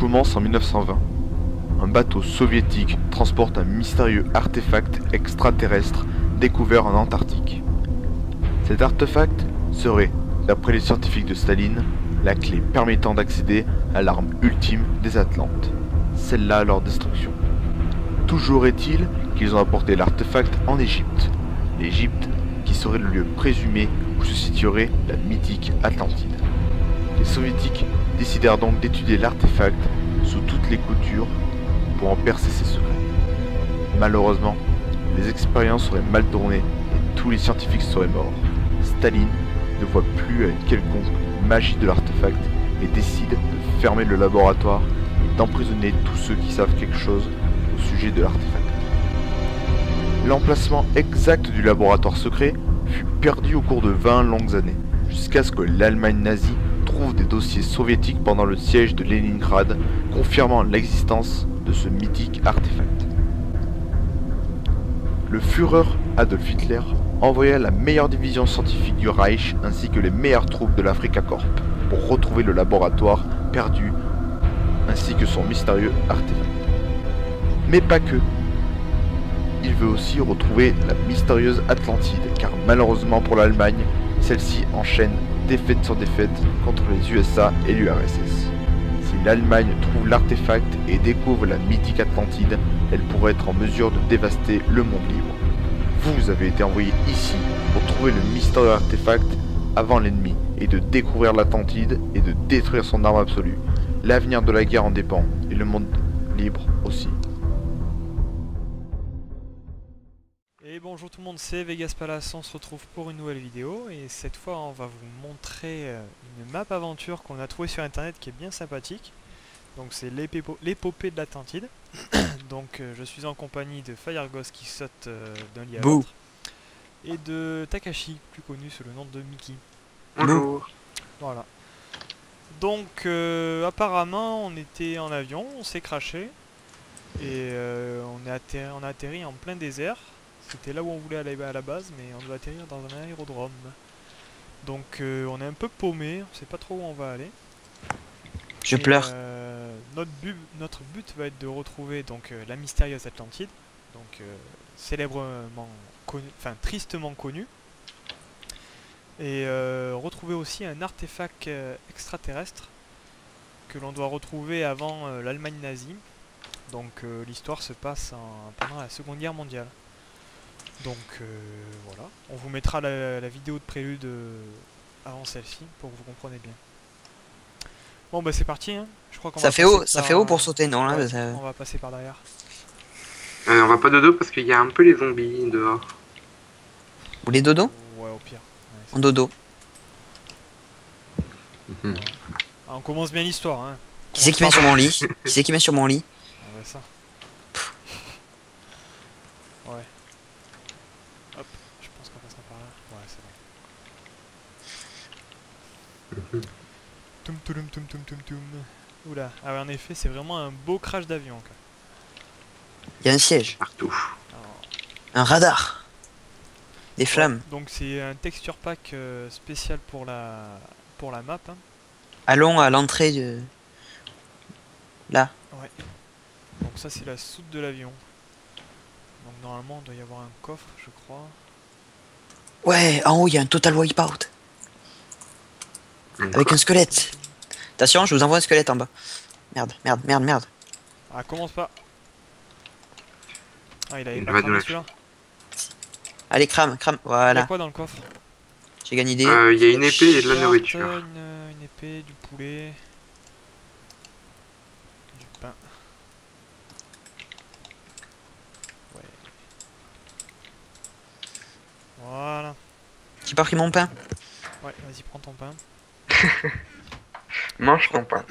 commence en 1920. Un bateau soviétique transporte un mystérieux artefact extraterrestre découvert en Antarctique. Cet artefact serait, d'après les scientifiques de Staline, la clé permettant d'accéder à l'arme ultime des Atlantes, celle-là à leur destruction. Toujours est-il qu'ils ont apporté l'artefact en Égypte, l'Égypte qui serait le lieu présumé où se situerait la mythique Atlantide. Les soviétiques décidèrent donc d'étudier l'artefact sous toutes les coutures pour en percer ses secrets. Malheureusement, les expériences seraient mal tournées et tous les scientifiques seraient morts. Staline ne voit plus à une quelconque magie de l'artefact et décide de fermer le laboratoire et d'emprisonner tous ceux qui savent quelque chose au sujet de l'artefact. L'emplacement exact du laboratoire secret fut perdu au cours de 20 longues années, jusqu'à ce que l'Allemagne nazie trouve des dossiers soviétiques pendant le siège de Leningrad, confirmant l'existence de ce mythique artefact. Le Führer Adolf Hitler envoya la meilleure division scientifique du Reich ainsi que les meilleures troupes de l'Afrika Korps pour retrouver le laboratoire perdu ainsi que son mystérieux artefact. Mais pas que. Il veut aussi retrouver la mystérieuse Atlantide, car malheureusement pour l'Allemagne, celle-ci enchaîne défaite sur défaite contre les USA et l'URSS. Si l'Allemagne trouve l'artefact et découvre la mythique Atlantide, elle pourrait être en mesure de dévaster le monde libre. Vous avez été envoyé ici pour trouver le mystérieux artefact avant l'ennemi et de découvrir l'Atlantide et de détruire son arme absolue. L'avenir de la guerre en dépend et le monde libre aussi. Et bonjour tout le monde, c'est Vegas Palace, on se retrouve pour une nouvelle vidéo et cette fois on va vous montrer une map aventure qu'on a trouvée sur internet qui est bien sympathique. Donc c'est l'épopée de l'Atlantide. Donc je suis en compagnie de Fireghost qui saute d'un lit à l'autre et de Takashi, plus connu sous le nom de Mickey. Bonjour. Voilà. Donc apparemment on était en avion, on s'est crashé et on a atterri en plein désert. C'était là où on voulait aller à la base, mais on doit atterrir dans un aérodrome. Donc on est un peu paumé, on sait pas trop où on va aller. Je pleure. Notre but va être de retrouver donc la mystérieuse Atlantide, donc célèbrement connue, enfin tristement connue, et retrouver aussi un artefact extraterrestre que l'on doit retrouver avant l'Allemagne nazie. Donc l'histoire se passe pendant la Seconde Guerre mondiale. Donc voilà, on vous mettra la vidéo de prélude avant celle-ci pour que vous compreniez bien. Bon bah c'est parti, hein. Je crois qu'on ça fait haut pour sauter, non là, ouais, ça... On va passer par derrière. On va pas dodo parce qu'il y a un peu les zombies dehors. Vous voulez dodo? Ouais, au pire. Ouais, en dodo. Ah, on commence bien l'histoire, hein. Qui c'est qui met sur mon lit? Qui c'est qui met sur mon lit? Ah ouais, ça. Ouais. Hop, je pense qu'on passera par là. Ouais, c'est bon. Toum toum toum toum toum toum. Oula, ah ouais, en effet, c'est vraiment un beau crash d'avion. Il y a un siège. Partout. Alors, Un radar. Des flammes. donc c'est un texture pack spécial pour la map. Hein. Allons à l'entrée de... Là. Ouais. Donc ça c'est la soute de l'avion. Donc normalement il doit y avoir un coffre, je crois. Ouais, en haut il y a un total wipeout. Avec un squelette. Attention, je vous envoie un squelette en bas. Merde, merde, merde, merde. Ah, commence pas. Ah, il avait pas cramé celui-là. Allez, crame, crame, Il y a voilà. quoi dans le coffre? J'ai gagné idée. Il y a une épée et de la nourriture. Une épée, du poulet. Du pain. Ouais. Voilà. J'ai pas pris mon pain. Ouais, vas-y, prends ton pain. Mange ton pain.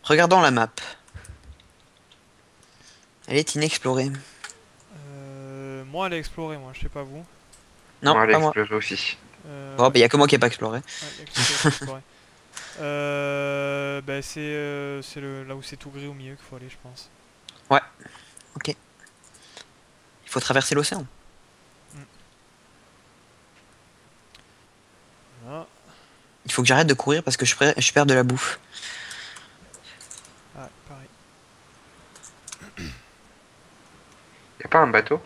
Regardons la map. Elle est inexplorée. Moi, elle a exploré, moi, je sais pas vous. Non, Moi, elle a pas moi. explosé aussi. Oh, bah y a que moi qui ai pas exploré. Ouais, y a que toi qui a exploré. Bah, c'est là où c'est tout gris au milieu qu'il faut aller, je pense. Ouais. Ok. Il faut traverser l'océan. Voilà. Il faut que j'arrête de courir parce que je perds de la bouffe. Ah, pareil. Y a pas un bateau?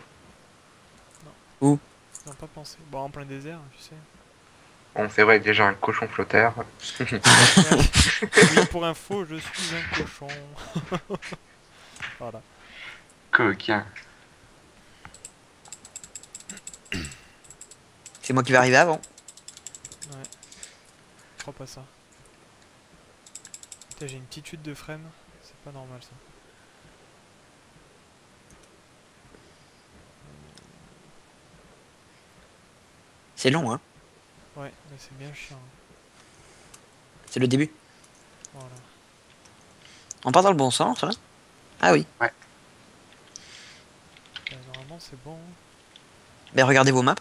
Non, pas pensé. Bon, en plein désert, tu sais. Bon, c'est vrai, déjà un cochon flotteur. Ouais. Oui, pour info, je suis un cochon. Voilà. Coquin. C'est moi qui vais arriver avant. Ouais. Je crois pas ça. Putain, j'ai une petite chute de frame. C'est pas normal ça. C'est long, hein. Ouais, mais c'est bien chiant. C'est le début. Voilà. On part dans le bon sens, hein. Ah oui. Normalement, c'est bon. Ben regardez vos maps.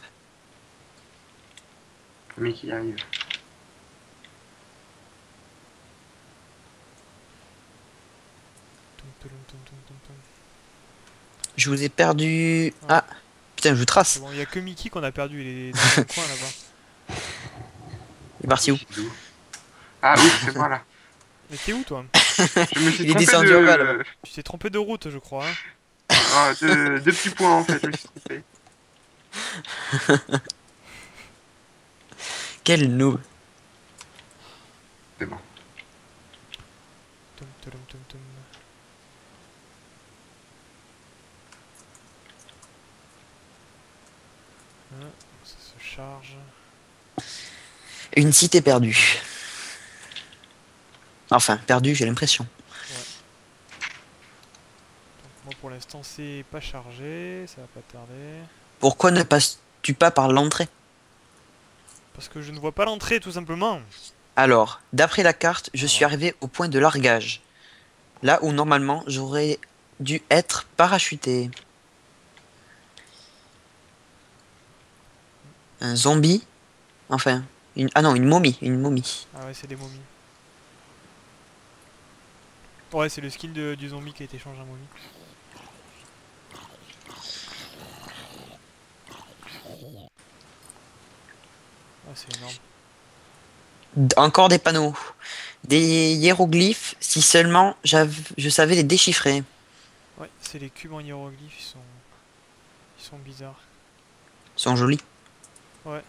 Le mec qui arrive. Toum, toum, toum, toum, toum, toum. Je vous ai perdu. Ah, putain, je vous trace. C'est bon, il y a que Mickey qu'on a perdu. Il est dans le coin là-bas. Il est parti où? Ah oui, c'est moi là. Mais t'es où toi? Je me suis Il est trompé descendu en bas, là-bas. Tu t'es trompé de route, je crois. Hein. Ah, deux petits points en fait, je me suis trompé. Quel noob. C'est bon. Toum, toum, toum, toum. Ah, ça se charge. Une cité perdue. Enfin, perdue, j'ai l'impression. Donc moi pour l'instant c'est pas chargé, ça va pas tarder. Pourquoi ne passes-tu pas par l'entrée? Parce que je ne vois pas l'entrée tout simplement. Alors, d'après la carte, je suis arrivé au point de largage. Là où normalement j'aurais dû être parachuté. Un zombie? Enfin, ah non, une momie, une momie. Ah ouais, c'est des momies. Ouais, c'est le skill du zombie qui a été changé en momie. Ah, c'est énorme. Encore des panneaux. Des hiéroglyphes, si seulement je savais les déchiffrer. Ouais, c'est les cubes en hiéroglyphes, ils sont bizarres. Ils sont jolis. Ouais.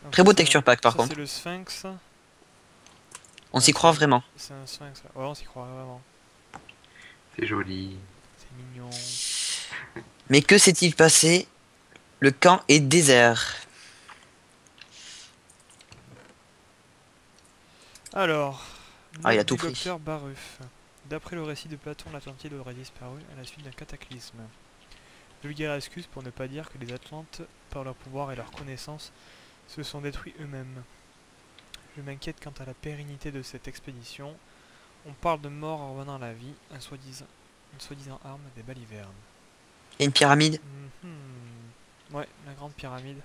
Donc Très beau ça, texture pack par ça, contre. c'est le sphinx. On s'y Ouais, croit vraiment. C'est un sphinx, ouais. Ouais, on s'y croit vraiment. C'est joli. C'est mignon. Mais que s'est-il passé? Le camp est désert. Alors, Ah, il a note tout du pris. docteur Baruf. D'après le récit de Platon, l'Atlantide aurait disparu à la suite d'un cataclysme. Vulgaire excuse pour ne pas dire que les Atlantes, par leur pouvoir et leur connaissance, se sont détruits eux-mêmes. Je m'inquiète quant à la pérennité de cette expédition. On parle de mort en revenant à la vie, une soi-disant arme des balivernes. Il y a une pyramide. Ouais, la grande pyramide.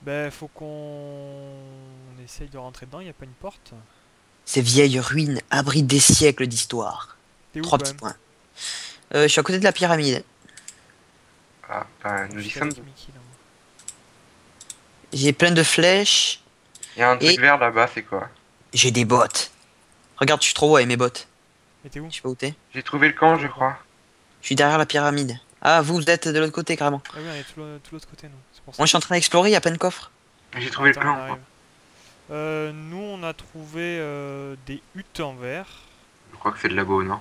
Ben, faut qu'on essaye de rentrer dedans, il n'y a pas une porte. Ces vieilles ruines abritent des siècles d'histoire. T'es où 3 quand petits même? points. Je suis à côté de la pyramide. Ah, bah, nous Je y suis sommes. avec Mickey, là, moi. J'ai plein de flèches. Il y a un truc Et- vert là-bas, c'est quoi? J'ai des bottes. Regarde, je suis trop haut avec mes bottes. Mais t'es où? Je sais pas où t'es. J'ai trouvé le camp, je crois. Je suis derrière la pyramide. Ah, vous êtes de l'autre côté carrément. Ah oui, on est tout l'autre côté, nous. C'est pour ça. Moi, je suis en train d'explorer, il y a plein de coffres. J'ai trouvé le Attends, on camp. arrive. Nous, on a trouvé des huttes en verre. Je crois que c'est le labo, non?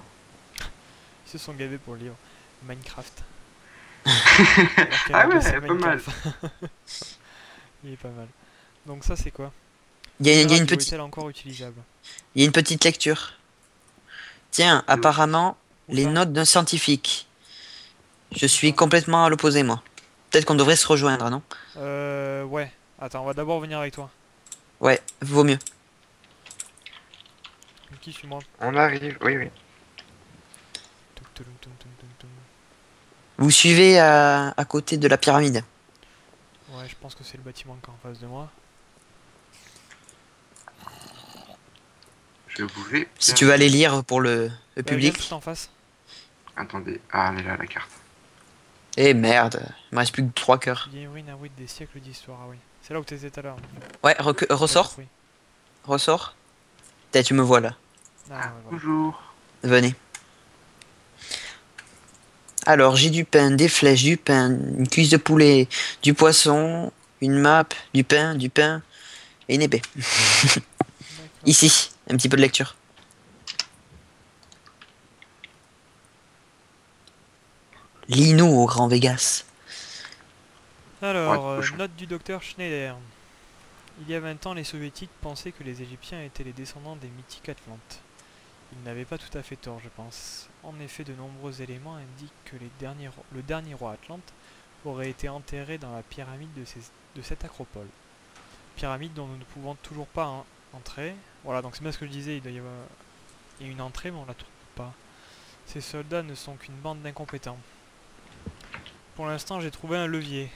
Ils se sont gavés pour le livre. Minecraft. Ah ouais, c'est pas mal. Il est pas mal. Donc ça, c'est quoi? Il y a une Radio petite, est-elle encore utilisable? il y a une petite lecture. Tiens, apparemment, Où les ça? notes d'un scientifique. Je suis complètement à l'opposé, moi. Peut-être qu'on devrait se rejoindre, non? Ouais. Attends, on va d'abord venir avec toi. Ouais, vaut mieux. Mickey, suis-moi. On arrive, oui, oui. Toum, toum, toum, toum, toum, toum. Vous suivez à côté de la pyramide. Ouais, je pense que c'est le bâtiment qui est en face de moi. Je vous vais. Si tu veux aller lire pour le Viens public. tout en face. Attendez, ah, elle est là la carte. Eh merde, il me reste plus que 3 cœurs. Il y a une ruine abrite des siècles d'histoire. Ah oui. C'est là où t'étais tout à l'heure. Ouais, ressors, Oui. ressors. Peut-être tu me vois là. Ah, ouais, voilà. Bonjour. Venez. Alors, j'ai du pain, des flèches, du pain, une cuisse de poulet, du poisson, une map, du pain et une épée. D'accord. Ici, un petit peu de lecture. Lis-nous au Grand Vegas. Alors, Ouais, cochon. note du docteur Schneider. Il y a 20 ans, les soviétiques pensaient que les Égyptiens étaient les descendants des mythiques Atlantes. Ils n'avaient pas tout à fait tort, je pense. En effet, de nombreux éléments indiquent que le dernier roi Atlante aurait été enterré dans la pyramide de cette acropole. Pyramide dont nous ne pouvons toujours pas entrer. Voilà, donc c'est bien ce que je disais, il y a une entrée, mais on la trouve pas. Ces soldats ne sont qu'une bande d'incompétents. Pour l'instant, j'ai trouvé un levier.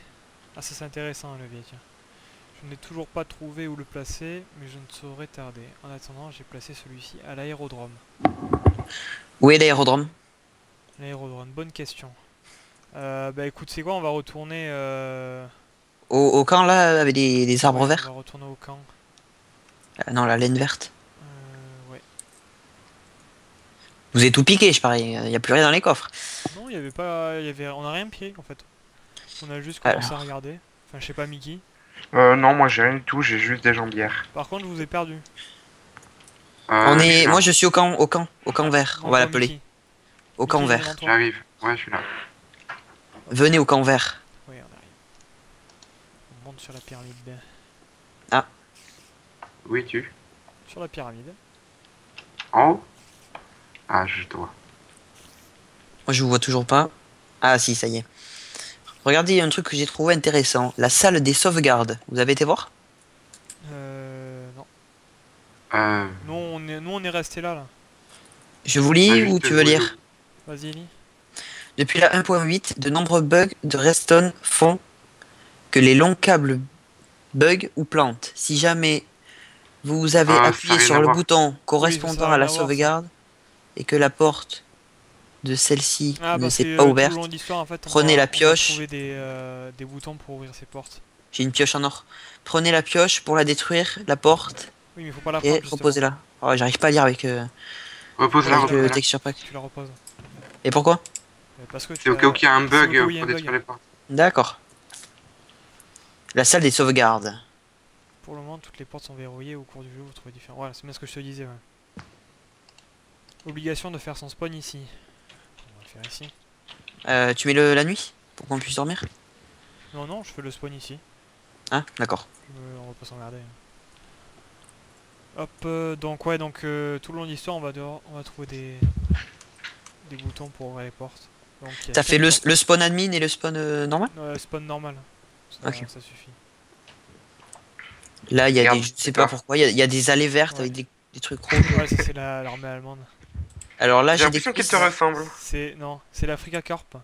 Ah, ça c'est intéressant, un levier, tiens. Je n'ai toujours pas trouvé où le placer, mais je ne saurais tarder. En attendant, j'ai placé celui-ci à l'aérodrome. Où est l'aérodrome? L'aérodrome, bonne question. Bah écoute, c'est quoi, on va retourner... Au camp là, avec des arbres ouais, on verts? va retourner au camp. Non, la laine verte. Ouais. Vous avez tout piqué, je parie. Il n'y a plus rien dans les coffres. Non, il y avait pas... on a rien pris, en fait. On a juste commencé à Alors, regarder. Enfin, je sais pas, Mickey. Non, moi j'ai rien du tout, j'ai juste des jambières. Par contre, je vous ai perdu. Je suis là. moi je suis au camp vert. On va Devant toi, l'appeler. Mickey. Au camp Mickey, vert. devant toi. J'arrive. Ouais, je suis là. Venez au camp vert. Oui, on arrive. On monte sur la pyramide. Où es-tu? Sur la pyramide. En haut? Ah, je dois. Moi je vous vois toujours pas. Ah si, ça y est. Regardez, il y a un truc que j'ai trouvé intéressant. La salle des sauvegardes. Vous avez été voir? Non. Euh... Nous, on est resté là, là. Je vous lis juste ou tu veux jouer lire? Vas-y, lis. Depuis la 1.8, de nombreux bugs de Redstone font que les longs câbles bug ou plantent. Si jamais vous avez Ah, ça appuyé a rien sur à le voir. bouton ça correspondant a à la rien à voir, ça. sauvegarde et que la porte de celle-ci Ah, ne parce s'est que pas tout le ouverte, long de l'histoire, en fait, prenez la on va pioche. trouver des boutons pour ouvrir ces portes. J'ai une pioche en or. Prenez la pioche pour la détruire, la porte, Oui, mais faut pas la et prendre, justement. reposez-la. Oh, j'arrive pas à lire avec, Repose-la, avec le repose-la. texture pack. Tu la reposes. Et pourquoi? Parce que C'est au cas où il y a un c'est au bug cas où il y a pour un détruire bug. les portes. D'accord. La salle des sauvegardes. Pour le moment, toutes les portes sont verrouillées. Au cours du jeu, vous trouvez différents. Voilà, c'est bien ce que je te disais. Ouais. Obligation de faire son spawn ici. On va le faire ici. Tu mets la nuit pour qu'on puisse dormir? Non, non, je fais le spawn ici. Ah, d'accord. On va pas s'emmerder. Hop, donc ouais, donc tout le long de l'histoire, on va trouver des boutons pour ouvrir les portes. Donc, il y a T'as fait cinq portes. le spawn admin et le spawn normal? Spawn normal. Ok. Ça suffit. Là, il y a Regarde, des, je sais c'est pas pas. pourquoi, il y a des allées vertes Ouais. avec des trucs rouges. Ouais, ça c'est l'armée allemande. Alors là, J'ai j'ai des l'impression qu'il cuisses. te ressemble. Non, c'est l'Africa Corp.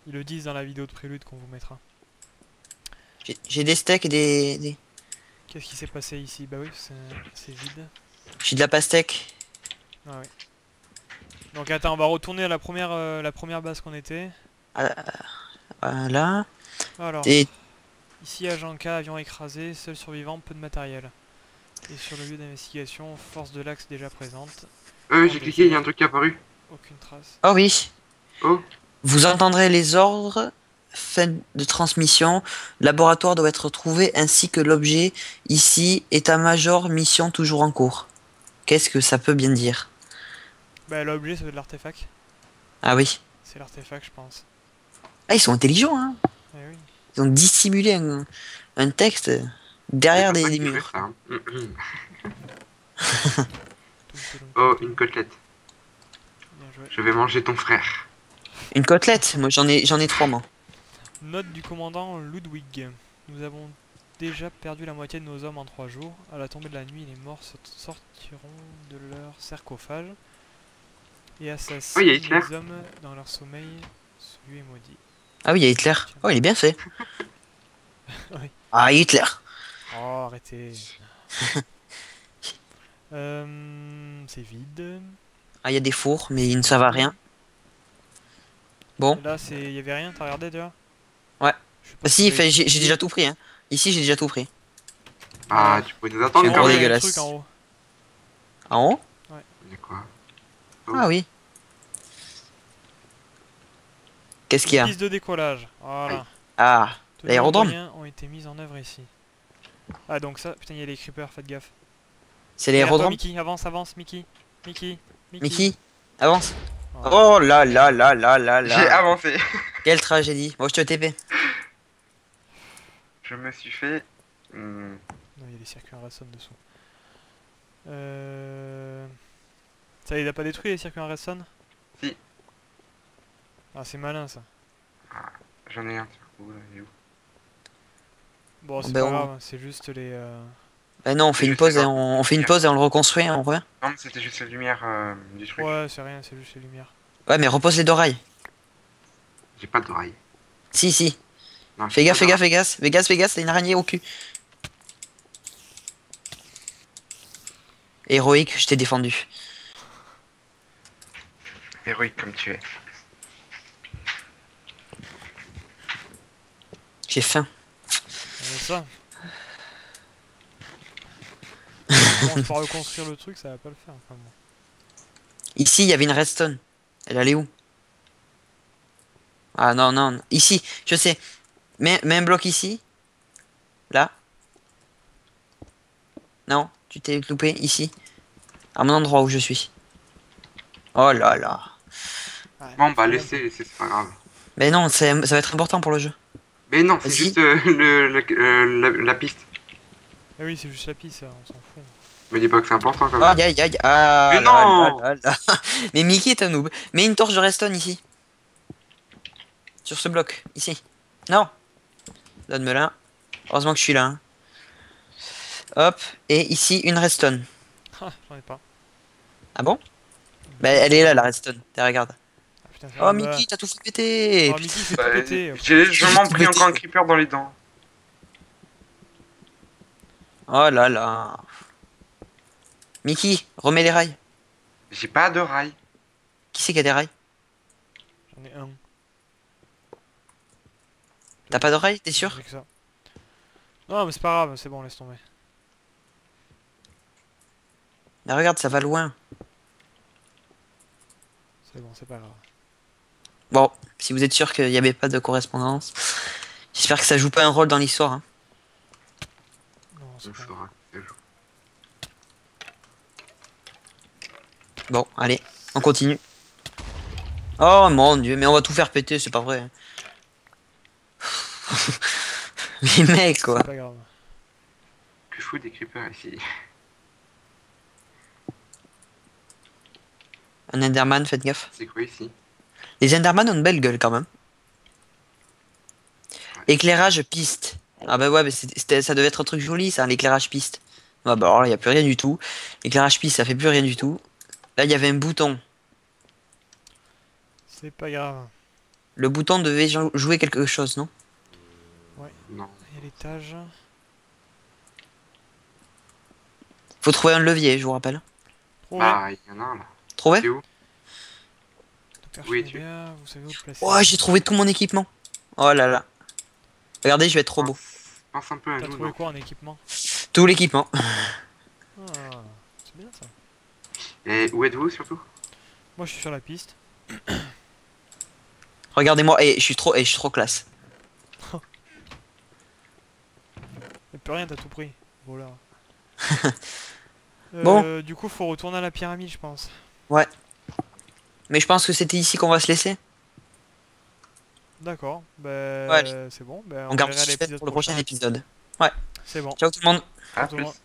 Ils le disent dans la vidéo de prélude qu'on vous mettra. J'ai des steaks et des... Qu'est-ce qui s'est passé ici? Bah oui, c'est vide. J'ai de la pastèque. Ah ouais. Donc attends, on va retourner à la première base qu'on était. Voilà. Alors, Et ici agent K, avion écrasé, seul survivant, peu de matériel. Et sur le lieu d'investigation, force de l'axe déjà présente. J'ai cliqué, il y a un truc qui est apparu. Aucune trace. oh oui, Oh, vous entendrez les ordres. Fin de transmission. Laboratoire doit être trouvé ainsi que l'objet. Ici, état-major, mission toujours en cours. Qu'est-ce que ça peut bien dire? Bah l'objet, c'est de l'artefact. Ah oui. C'est l'artefact, je pense. Ah, ils sont intelligents, hein. Eh oui. Ils ont dissimulé un texte derrière c'est des pas ça qui murs. fait ça, hein. Tout Oh, une côtelette. Bien joué. Je vais manger ton frère. Une côtelette. Moi, j'en ai 3, moi. Note du commandant Ludwig. Nous avons déjà perdu la moitié de nos hommes en 3 jours. À la tombée de la nuit, les morts sortiront de leur sarcophage et assassinent Oh, il y a Hitler. les hommes dans leur sommeil. Celui est maudit. Ah oui, il y a Hitler. Oh, il est bien fait. Oui. Ah, Hitler. Oh, arrêtez. C'est vide. Ah, il y a des fours, mais ils ne servent à rien. Bon. Là, il y avait rien, t'as regardé déjà? Ouais. Je sais pas Bah si, vous avez j'ai cliqué. déjà tout pris. Hein. Ici, j'ai déjà tout pris. Ah, tu pouvais nous attendre C'est En quand haut, gros il y même. a un dégueulasse. truc en haut. En haut? Il y a quoi? Ah oui. Qu'est-ce qu'il y a? Piste de décollage. Voilà. Ah, Tous l'aérodrome. les moyens ont été mis en œuvre ici. Ah donc ça, putain il y a les creepers, faites gaffe. C'est Regarde-toi, l'aérodrome. Mickey, avance, avance, Mickey. Mickey. Mickey, avance. Voilà. Oh là là là là là J'ai là. avancé. Quelle tragédie. Bon, je te TP. Je me suis fait... Non, il y a des circuits en Redstone dessous. Ça, il a pas détruit les circuits en Redstone? Si. Ah, c'est malin ça. J'en ai un. Où, là, il est où? Bon, c'est Ben, pas on- grave, c'est juste les. Ben non, on fait une Je pause sais et pas. on fait une pause et on le reconstruit, on revient. Non, mais c'était juste la lumière du truc. Ouais, c'est rien, c'est juste les lumières. Ouais, mais repose les deux rails. J'ai pas d'oreille. Si. Non, Fais j'ai gaffe, pas fais gaffe, fais gaffe. Vegas, t'as une araignée au cul. Héroïque, je t'ai défendu. d'oreille. Héroïque comme tu es. J'ai faim. C'est ça. Bon, je peux reconstruire le truc, ça va pas le faire. Enfin, bon. Ici, il y avait une redstone. Elle allait où? Ah non, non. Ici, je sais. Mets un bloc ici. Là. Non, tu t'es loupé ici. À mon endroit où je suis. Oh là là. Ouais, Bon, bah faut laissez, c'est pas grave. Mais non, ça va être important pour le jeu. Mais non, c'est Vas-y. juste la piste. Ah oui, c'est juste la piste, ça, on s'en fout. Me dis pas que c'est important quand même. Aïe aïe aïe. Ah Mais là non là là là. Mais Mickey est un noob. Mets une torche de redstone ici. Sur ce bloc, ici. Non. Donne-me là. Heureusement que je suis là. Hein. Hop. Et ici, une redstone. Ah, j'en ai pas. Ah bon? Bah elle est là, la redstone. Tiens, regarde. Ah, putain, ça Oh va, Mickey, t'as tout fait péter. Oh, Mickey, c'est Bah, tout pété. j'ai légèrement pris encore un creeper dans les dents. Oh là là. Mickey, remets les rails. J'ai pas de rail. Qui c'est qui a des rails? J'en ai un. T'as pas de rails, t'es sûr? J'ai que ça. Non, mais c'est pas grave, c'est bon, laisse tomber. Mais regarde, ça va loin. C'est bon, c'est pas grave. Bon, si vous êtes sûr qu'il n'y avait pas de correspondance, j'espère que ça joue pas un rôle dans l'histoire. Hein. Non, c'est On pas grave. saura. C'est jour. Bon, allez, on continue. Oh mon dieu, mais on va tout faire péter, c'est pas vrai. Les mecs, quoi. C'est pas grave. Que fous des creepers ici? Un Enderman, faites gaffe. C'est quoi ici? Les Enderman ont une belle gueule quand même. Éclairage piste. Ah bah ouais, mais ça devait être un truc joli ça, l'éclairage piste. Ah bah alors là, il n'y a plus rien du tout. L'éclairage piste, ça fait plus rien du tout. Là, il y avait un bouton. C'est pas grave. Le bouton devait jouer quelque chose, non? Non. Il y a l'étage. Faut trouver un levier, je vous rappelle. Trouvé. Ah, il y en a un là. Trouvé? C'est où? Docteur oui, Schneider, vous savez où le placer. Oh, j'ai trouvé tout mon équipement. Oh là là. Regardez, je vais être trop beau. Pense un peu à T'as nous, trouvé non? quoi en équipement? Tout l'équipement. Ah, c'est bien ça. Et où êtes-vous surtout? Moi je suis sur la piste. Regardez-moi, et je suis trop classe. Y'a plus rien, t'as tout pris. Voilà. Bon. Du coup, faut retourner à la pyramide, je pense. Mais je pense que c'était ici qu'on va se laisser. D'accord. Ben, Ouais, allez. c'est bon. Ben, On garde verra le suspense l'épisode pour le prochain prochain. épisode. C'est bon. Ciao tout le monde. À Au revoir. plus.